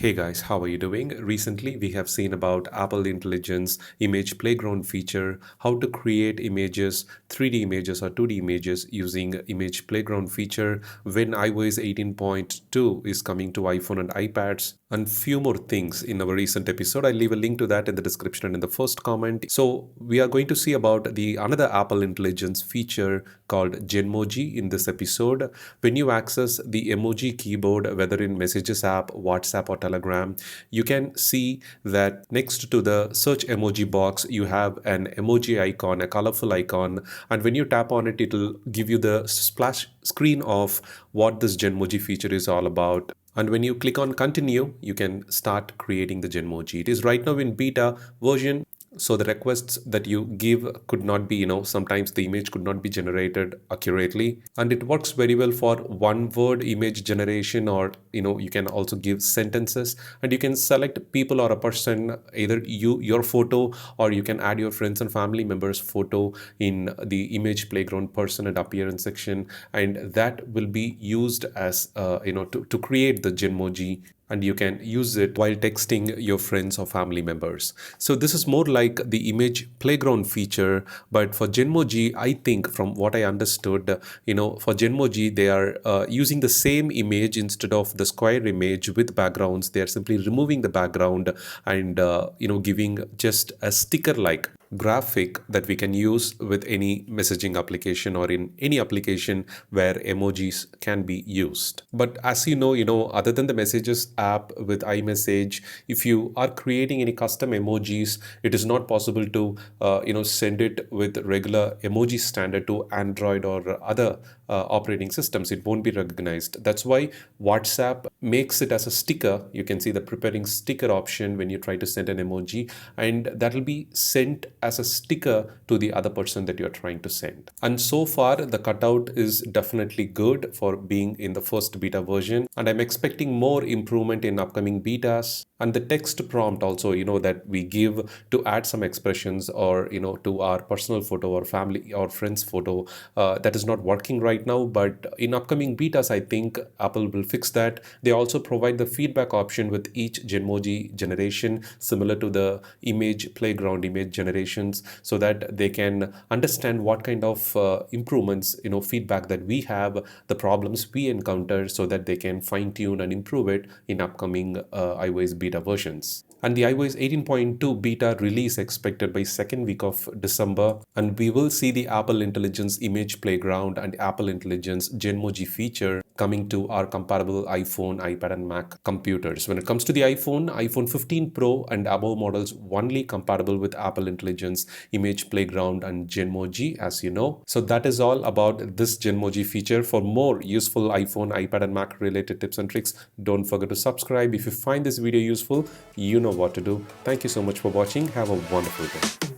Hey guys, how are you doing? Recently, we have seen about Apple Intelligence Image Playground feature, how to create images, 3D images or 2D images using Image Playground feature when iOS 18.2 is coming to iPhone and iPads, and few more things in our recent episode. I'll leave a link to that in the description and in the first comment. So we are going to see about the another Apple Intelligence feature called Genmoji in this episode. When you access the emoji keyboard, whether in Messages app, WhatsApp or Telegram, you can see that next to the search emoji box, you have an emoji icon, a colorful icon, and when you tap on it, it'll give you the splash screen of what this Genmoji feature is all about. And when you click on continue, you can start creating the Genmoji. It is right now in beta version. So the requests that you give could not be, sometimes the image could not be generated accurately. And it works very well for one word image generation, or, you can also give sentences, and you can select people or a person, either your photo, or you can add your friends and family members photo in the image playground person and appearance section. And that will be used as, to create the Genmoji, and you can use it while texting your friends or family members. So this is more like the image playground feature, but for Genmoji, I think from what I understood, for Genmoji, they are using the same image instead of the square image with backgrounds. They are simply removing the background and, giving just a sticker-like graphic that we can use with any messaging application or in any application where emojis can be used. But as other than the Messages app with iMessage, if you are creating any custom emojis, it is not possible to send it with regular emoji standard to Android or other operating systems. It won't be recognized. That's why WhatsApp makes it as a sticker. You can see the preparing sticker option when you try to send an emoji, and that will be sent as a sticker to the other person that you're trying to send. And so far, the cutout is definitely good for being in the first beta version, and I'm expecting more improvement in upcoming betas. And the text prompt also, that we give to add some expressions, or, to our personal photo or family or friends photo, that is not working right now. But in upcoming betas, I think Apple will fix that. They also provide the feedback option with each Genmoji generation, similar to the image playground image generations, so that they can understand what kind of improvements, feedback that we have, the problems we encounter, so that they can fine tune and improve it in upcoming iOS beta versions. And the iOS 18.2 beta release expected by second week of December, and we will see the Apple Intelligence Image Playground and Apple Intelligence Genmoji feature coming to our comparable iPhone, iPad and Mac computers. When it comes to the iPhone 15 Pro and above models only compatible with Apple Intelligence Image Playground and Genmoji, as you know. So that is all about this Genmoji feature. For more useful iPhone, iPad and Mac related tips and tricks, don't forget to subscribe. If you find this video useful, you know what to do. Thank you so much for watching. Have a wonderful day.